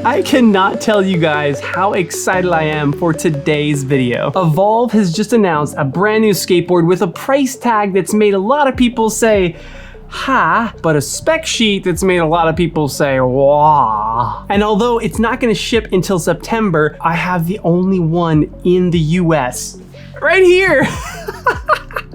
I cannot tell you guys how excited I am for today's video. Evolve has just announced a brand new skateboard with a price tag that's made a lot of people say, ha, but a spec sheet that's made a lot of people say, wah. And although it's not gonna ship until September, I have the only one in the US. Right here.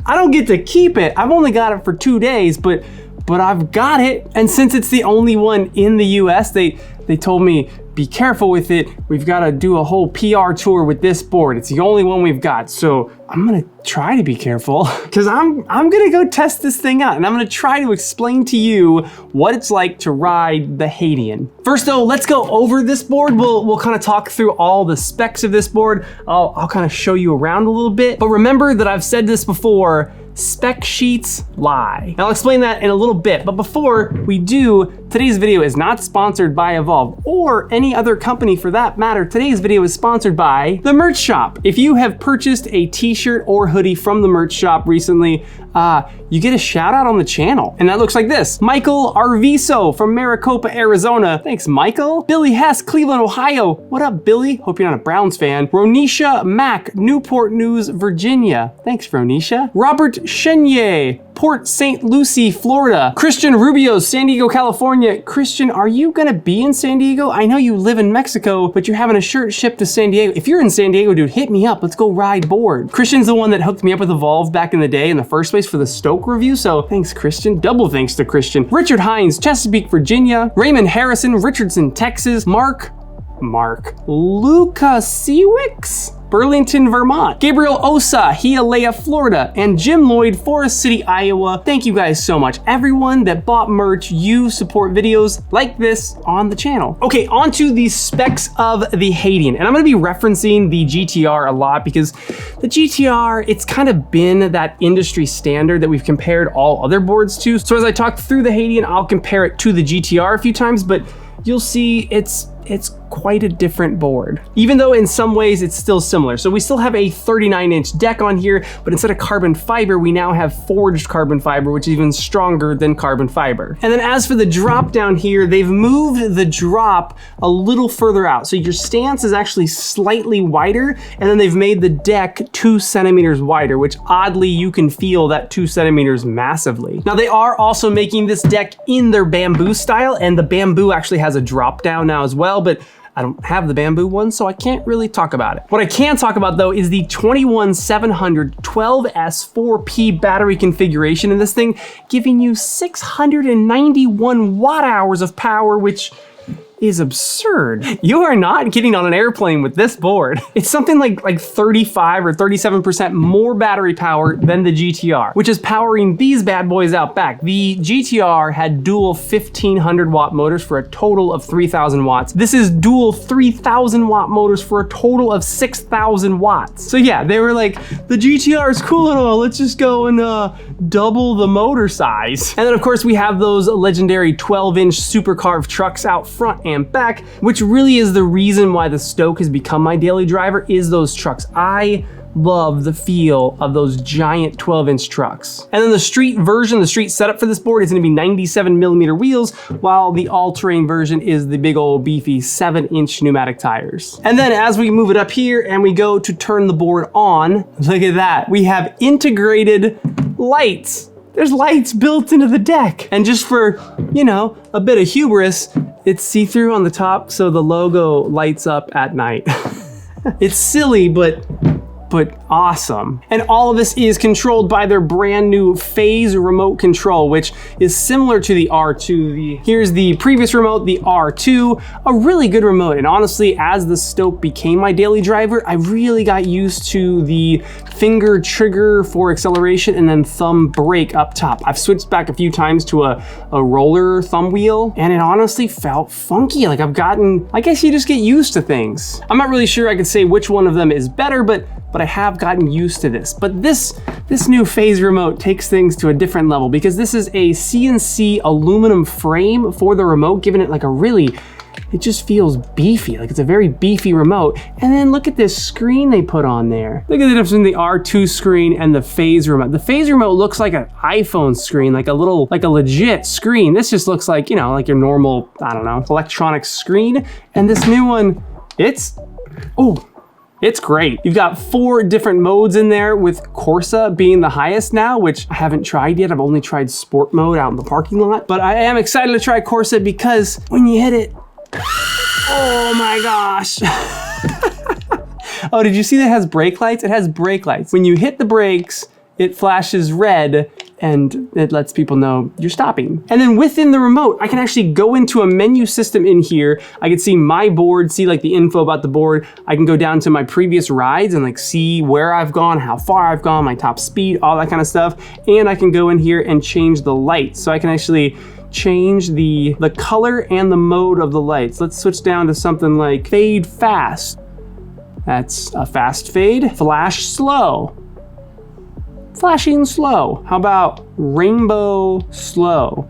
I don't get to keep it. I've only got it for 2 days, but I've got it. And since it's the only one in the US, they told me, be careful with it. We've got to do a whole PR tour with this board. It's the only one we've got. So I'm gonna try to be careful because I'm gonna go test this thing out and I'm gonna try to explain to you what it's like to ride the HADEAN. First though, let's go over this board. We'll kind of talk through all the specs of this board. I'll kind of show you around a little bit. But remember that I've said this before, spec sheets lie. And I'll explain that in a little bit, but before we do, today's video is not sponsored by Evolve or any other company for that matter. Today's video is sponsored by the merch shop. If you have purchased a t-shirt or hoodie from the merch shop recently, you get a shout out on the channel. And that looks like this. Michael Arviso from Maricopa, Arizona. Thanks, Michael. Billy Hess, Cleveland, Ohio. What up, Billy? Hope you're not a Browns fan. Ronisha Mack, Newport News, Virginia. Thanks, Ronisha. Robert Chenier, Port St. Lucie, Florida. Christian Rubio, San Diego, California. Christian, are you gonna be in San Diego? I know you live in Mexico, but you're having a shirt shipped to San Diego. If you're in San Diego, dude, hit me up. Let's go ride board. Christian's the one that hooked me up with Evolve back in the day in the first place for the Stoke review, so thanks, Christian. Double thanks to Christian. Richard Hines, Chesapeake, Virginia. Raymond Harrison, Richardson, Texas. Mark Luca Seawicks, Burlington, Vermont. Gabriel Osa, Hialeah, Florida. And Jim Lloyd, Forest City, Iowa. Thank you guys so much. Everyone that bought merch, you support videos like this on the channel. Okay, on to the specs of the HADEAN. And I'm gonna be referencing the GTR a lot because the GTR, it's kind of been that industry standard that we've compared all other boards to. So as I talk through the HADEAN, I'll compare it to the GTR a few times, but you'll see it's quite a different board. Even though in some ways it's still similar. So we still have a 39-inch deck on here, but instead of carbon fiber, we now have forged carbon fiber, which is even stronger than carbon fiber. And then as for the drop down here, they've moved the drop a little further out. So your stance is actually slightly wider, and then they've made the deck 2 centimeters wider, which oddly you can feel that 2 centimeters massively. Now they are also making this deck in their bamboo style, and the bamboo actually has a drop down now as well, but I don't have the bamboo one, so I can't really talk about it. What I can talk about though is the 21700 12S 4P battery configuration in this thing, giving you 691 watt hours of power, which is absurd. You are not getting on an airplane with this board. It's something like 35 or 37% more battery power than the GTR, which is powering these bad boys out back. The GTR had dual 1500 watt motors for a total of 3000 watts. This is dual 3000 watt motors for a total of 6000 watts. So yeah, they were like, the GTR is cool and all, let's just go and double the motor size. And then of course we have those legendary 12-inch super carved trucks out front and back, which really is the reason why the Stoke has become my daily driver, is those trucks. I love the feel of those giant 12-inch trucks. And then the street version, the street setup for this board is gonna be 97mm wheels, while the all-terrain version is the big old beefy 7-inch pneumatic tires. And then as we move it up here and we go to turn the board on, look at that. We have integrated lights. There's lights built into the deck. And just for, you know, a bit of hubris, it's see-through on the top, so the logo lights up at night. It's silly, but awesome. And all of this is controlled by their brand new Phaze remote control, which is similar to the R2. Here's the previous remote, the R2, a really good remote. And honestly, as the Stoke became my daily driver, I really got used to the finger trigger for acceleration and then thumb brake up top. I've switched back a few times to a roller thumb wheel, and it honestly felt funky. Like I guess you just get used to things. I'm not really sure I could say which one of them is better, but I have gotten used to this. But this new Phaze remote takes things to a different level because this is a CNC aluminum frame for the remote, giving it like a really it just feels beefy, like it's a very beefy remote. And then look at this screen they put on there. Look at the difference between the R2 screen and the Phaze remote. The Phaze remote looks like an iPhone screen, like a legit screen. This just looks like, you know, like your normal, I don't know, electronic screen. And this new one, it's great. You've got 4 different modes in there, with Corsa being the highest now, which I haven't tried yet. I've only tried sport mode out in the parking lot, but I am excited to try Corsa because when you hit it, oh my gosh. Oh, did you see that it has brake lights? It has brake lights. When you hit the brakes, it flashes red and it lets people know you're stopping. And then within the remote, I can actually go into a menu system in here. I can see my board, see like the info about the board. I can go down to my previous rides and like see where I've gone, how far I've gone, my top speed, all that kind of stuff. And I can go in here and change the lights. So I can actually change the color and the mode of the lights. Let's switch down to something like fade fast. That's a fast fade. Flash slow. Flashing slow. How about rainbow slow?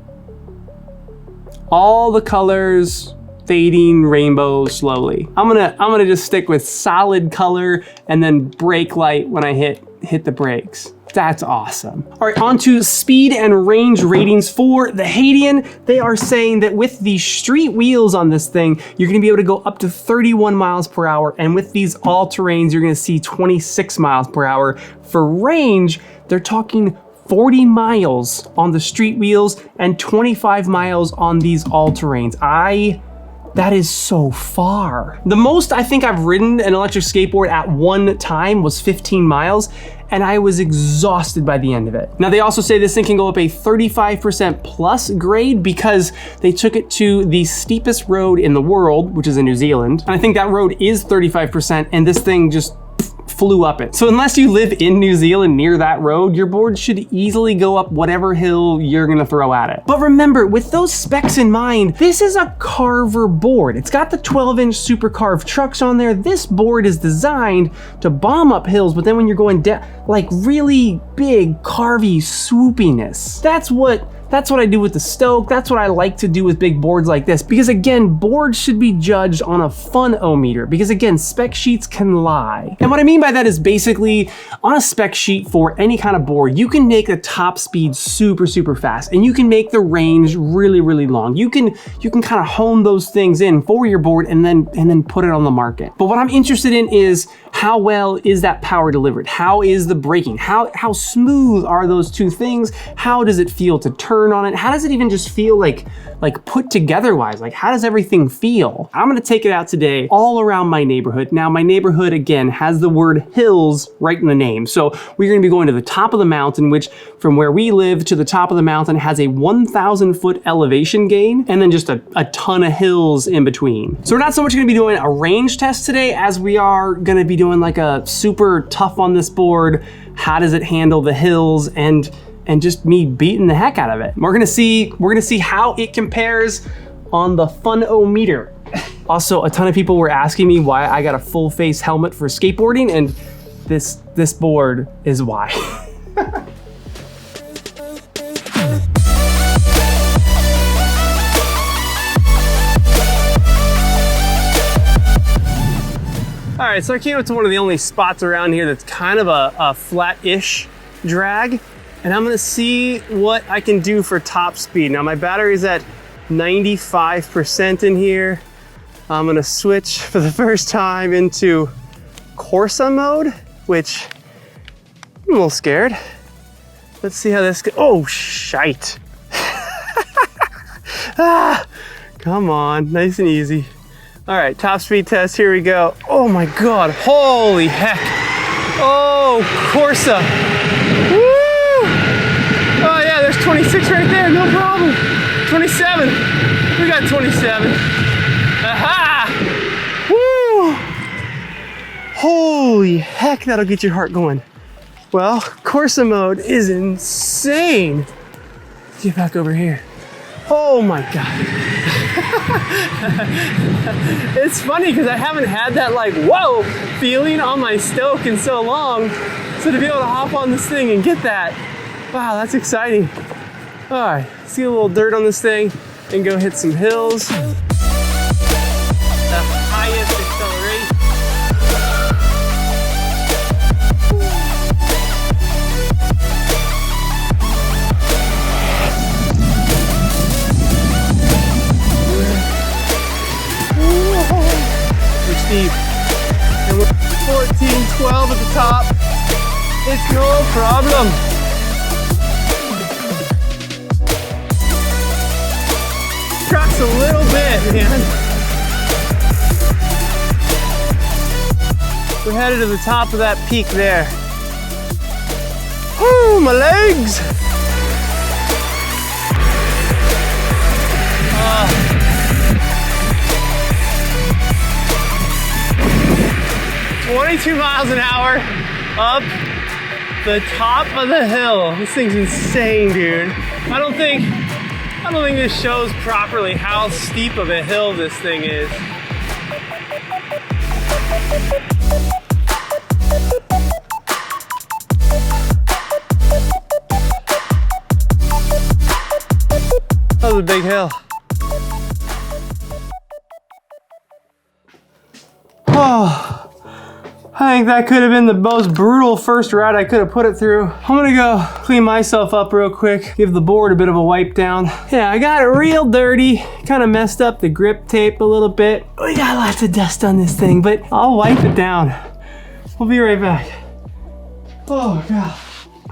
All the colors fading rainbow slowly. I'm gonna just stick with solid color and then brake light when I hit the brakes. That's awesome. All right, on to speed and range ratings for the Hadean. They are saying that with the street wheels on this thing, you're gonna be able to go up to 31 miles per hour. And with these all-terrains, you're gonna see 26 miles per hour. For range, they're talking 40 miles on the street wheels and 25 miles on these all-terrains. That is so far. The most I think I've ridden an electric skateboard at one time was 15 miles, and I was exhausted by the end of it. Now they also say this thing can go up a 35% plus grade because they took it to the steepest road in the world, which is in New Zealand. And I think that road is 35%, and this thing just flew up it. So unless you live in New Zealand near that road, your board should easily go up whatever hill you're gonna throw at it. But remember, with those specs in mind, this is a carver board. It's got the 12-inch super carved trucks on there. This board is designed to bomb up hills, but then when you're going down, like really big, carvy swoopiness. That's what I do with the Stoke. That's what I like to do with big boards like this. Because again, boards should be judged on a fun-o-meter. Because again, spec sheets can lie. And what I mean by that is basically, on a spec sheet for any kind of board, you can make the top speed super, super fast. And you can make the range really, really long. You can kind of hone those things in for your board and then put it on the market. But what I'm interested in is, how well is that power delivered? How is the braking? How smooth are those two things? How does it feel to turn on it? How does it even just feel like put together wise? Like, how does everything feel? I'm gonna take it out today all around my neighborhood. Now, my neighborhood, again, has the word hills right in the name. So we're gonna be going to the top of the mountain, which from where we live to the top of the mountain has a 1,000 foot elevation gain, and then just a ton of hills in between. So we're not so much gonna be doing a range test today as we are gonna be doing like a super tough on this board. How does it handle the hills and just me beating the heck out of it. We're gonna see how it compares on the fun-o-meter. Also, a ton of people were asking me why I got a full face helmet for skateboarding, and this board is why. All right, so I came up to one of the only spots around here that's kind of a flat-ish drag, and I'm gonna see what I can do for top speed. Now my battery's at 95% in here. I'm gonna switch for the first time into Corsa mode, which I'm a little scared. Let's see how this goes. Oh, shite. Come on, nice and easy. All right, top speed test, here we go. Oh my God, holy heck. Oh, Corsa. Woo! Oh yeah, there's 26 right there, no problem. 27, we got 27. Aha! Woo! Holy heck, that'll get your heart going. Well, Corsa mode is insane. Get back over here. Oh my God. It's funny because I haven't had that like, whoa, feeling on my Stoke in so long. So to be able to hop on this thing and get that, wow, that's exciting. All right, let's get a little dirt on this thing and go hit some hills. Accelerate. We're steep. And we're 14, 12 at the top. It's no problem. Trucks a little bit, man. We're headed to the top of that peak there. Woo, my legs! 22 miles an hour up the top of the hill. This thing's insane, dude. I don't think this shows properly how steep of a hill this thing is. That was a big hill. Oh. I think that could have been the most brutal first ride I could have put it through. I'm gonna go clean myself up real quick, give the board a bit of a wipe down. Yeah, I got it real dirty, kind of messed up the grip tape a little bit. We got lots of dust on this thing, but I'll wipe it down. We'll be right back. Oh, God.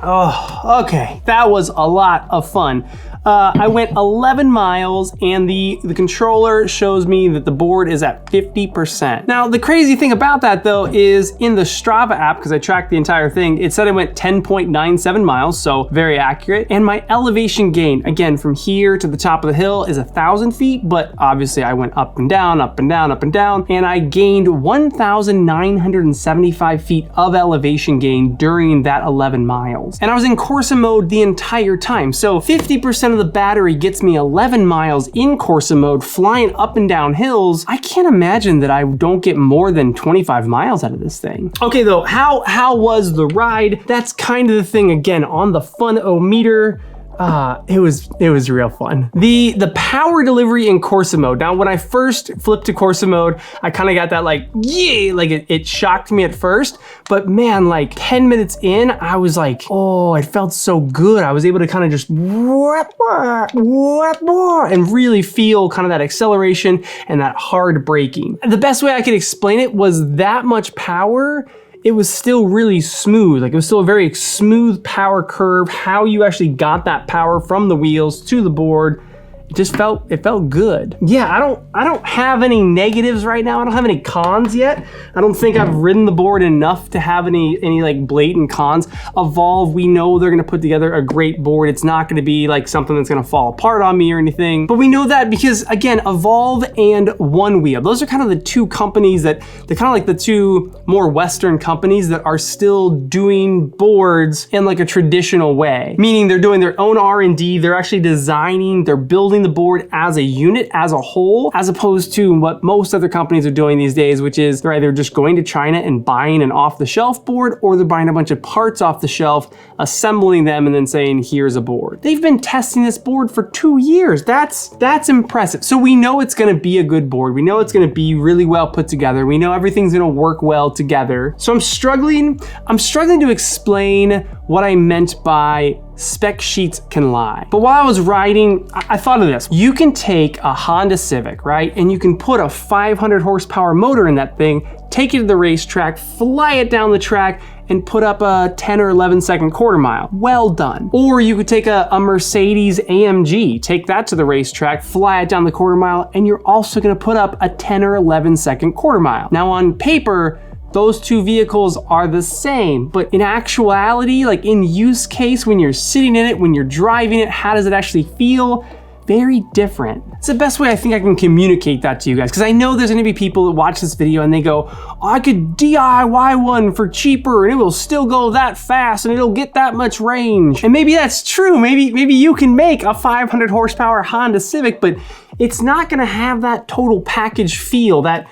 Oh, okay. That was a lot of fun. I went 11 miles and the controller shows me that the board is at 50%. Now, the crazy thing about that though is in the Strava app, because I tracked the entire thing, it said I went 10.97 miles, so very accurate. And my elevation gain, again, from here to the top of the hill is 1,000 feet, but obviously I went up and down, up and down, up and down, and I gained 1,975 feet of elevation gain during that 11 miles. And I was in Corsa mode the entire time, so 50% of the battery gets me 11 miles in Corsa mode, flying up and down hills. I can't imagine that I don't get more than 25 miles out of this thing. Okay though, how was the ride? That's kind of the thing again on the fun-o-meter. It was real fun. The power delivery in Corsa mode. Now, when I first flipped to Corsa mode, I kind of got that like, yeah, like it shocked me at first, but man, like 10 minutes in, I was like, oh, it felt so good. I was able to kind of just and really feel kind of that acceleration and that hard braking. The best way I could explain it was that much power, it was still really smooth. Like it was still a very smooth power curve. How you actually got that power from the wheels to the board, it felt good. Yeah, I don't have any negatives right now. I don't have any cons yet. I don't think I've ridden the board enough to have any like blatant cons. Evolve, we know they're gonna put together a great board. It's not gonna be like something that's gonna fall apart on me or anything. But we know that because again, Evolve and OneWheel, those are kind of the two companies they're kind of like the two more Western companies that are still doing boards in like a traditional way. Meaning they're doing their own R&D, they're actually designing, they're building the board as a unit, as a whole, as opposed to what most other companies are doing these days, which is they're either just going to China and buying an off-the-shelf board, or they're buying a bunch of parts off the shelf, assembling them, and then saying, here's a board. They've been testing this board for 2 years. That's impressive. So we know it's gonna be a good board. We know it's gonna be really well put together. We know everything's gonna work well together. So I'm struggling to explain what I meant by spec sheets can lie. But while I was riding, I thought of this. You can take a Honda Civic, right? And you can put a 500 horsepower motor in that thing, take it to the racetrack, fly it down the track, and put up a 10 or 11 second quarter mile. Well done. Or you could take a Mercedes AMG, take that to the racetrack, fly it down the quarter mile, and you're also gonna put up a 10 or 11 second quarter mile. Now on paper, those two vehicles are the same, but in actuality, like in use case, when you're sitting in it, when you're driving it, how does it actually feel? Very different. It's the best way I think I can communicate that to you guys, because I know there's gonna be people that watch this video and they go, oh, I could DIY one for cheaper and it will still go that fast and it'll get that much range. And maybe that's true. Maybe you can make a 500 horsepower Honda Civic, but it's not gonna have that total package feel, that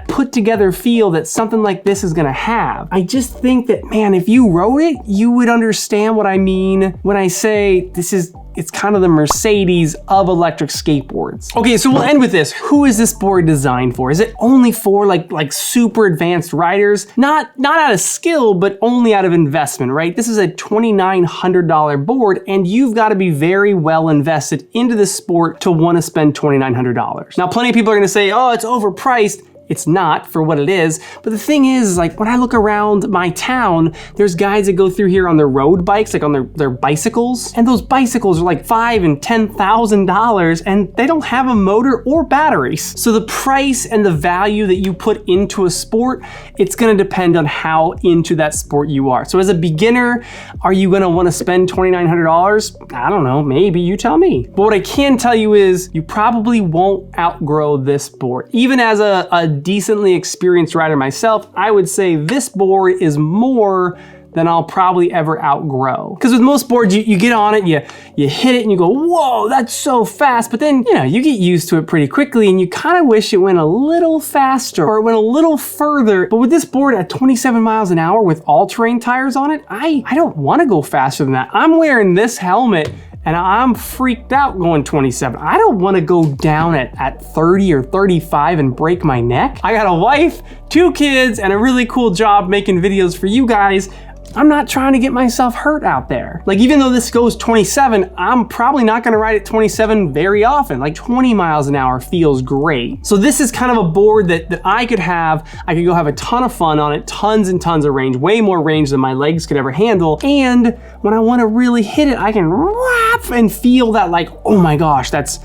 put together feel that something like this is gonna have. I just think that, man, if you wrote it, you would understand what I mean when I say this is it's kind of the Mercedes of electric skateboards. Okay, so we'll end with this. Who is this board designed for? Is it only for like super advanced riders? Not out of skill, but only out of investment, right? This is a $2,900 board, and you've got to be very well invested into this sport to want to spend $2,900. Now, plenty of people are going to say, oh, it's overpriced. It's not for what it is. But the thing is, like, when I look around my town, there's guys that go through here on their road bikes, like on their bicycles. And those bicycles are like $5,000 and $10,000, and they don't have a motor or batteries. So the price and the value that you put into a sport, it's gonna depend on how into that sport you are. So as a beginner, are you gonna wanna spend $2,900? I don't know, maybe, you tell me. But what I can tell you is you probably won't outgrow this board. Even as a decently experienced rider myself, I would say this board is more than I'll probably ever outgrow. Because with most boards, you get on it, you hit it and you go, whoa, that's so fast. But then, you know, you get used to it pretty quickly and you kind of wish it went a little faster or it went a little further. But with this board at 27 miles an hour with all-terrain tires on it, I don't want to go faster than that. I'm wearing this helmet and I'm freaked out going 27. I don't want to go down at 30 or 35 and break my neck. I got a wife, 2 kids, and a really cool job making videos for you guys. I'm not trying to get myself hurt out there. Like, even though this goes 27, I'm probably not gonna ride at 27 very often. Like 20 miles an hour feels great. So this is kind of a board that I could go have a ton of fun on it, tons and tons of range, way more range than my legs could ever handle. And when I wanna really hit it, I can whap and feel that, like, oh my gosh, that's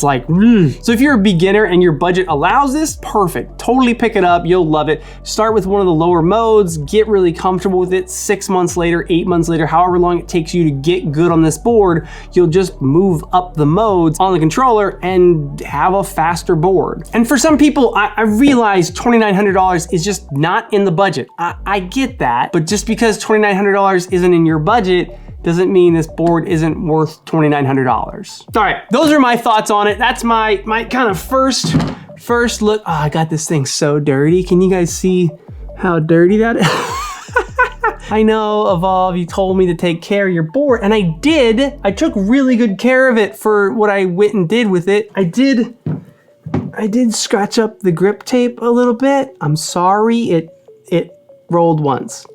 like, So if you're a beginner and your budget allows this, perfect. Totally pick it up, you'll love it. Start with one of the lower modes, get really comfortable with it. 6 months later, 8 months later, however long it takes you to get good on this board, you'll just move up the modes on the controller and have a faster board. And for some people, I realize $2,900 is just not in the budget. I get that, but just because $2,900 isn't in your budget, doesn't mean this board isn't worth $2,900. All right, those are my thoughts on it. That's my kind of first look. Oh, I got this thing so dirty. Can you guys see how dirty that is? I know, Evolve, you told me to take care of your board, and I did. I took really good care of it for what I went and did with it. I did scratch up the grip tape a little bit. I'm sorry, it rolled once.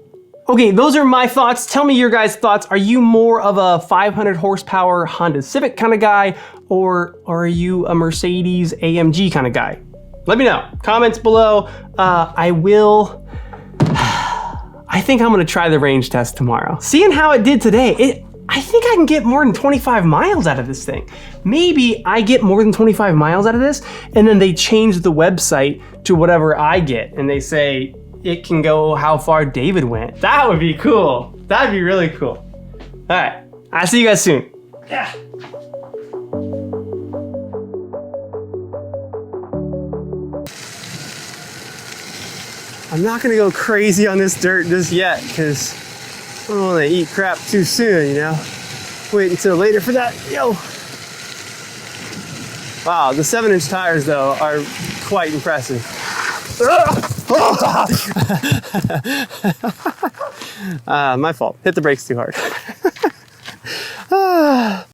Okay, those are my thoughts. Tell me your guys' thoughts. Are you more of a 500 horsepower Honda Civic kind of guy, or are you a Mercedes AMG kind of guy? Let me know. Comments below. I think I'm gonna try the range test tomorrow. Seeing how it did today, I think I can get more than 25 miles out of this thing. Maybe I get more than 25 miles out of this, and then they change the website to whatever I get, and they say, it can go how far David went. That would be cool. That'd be really cool. All right, I'll see you guys soon. Yeah. I'm not gonna go crazy on this dirt just yet, because I don't wanna eat crap too soon, you know? Wait until later for that, yo. Wow, the 7-inch tires though are quite impressive. My fault. Hit the brakes too hard.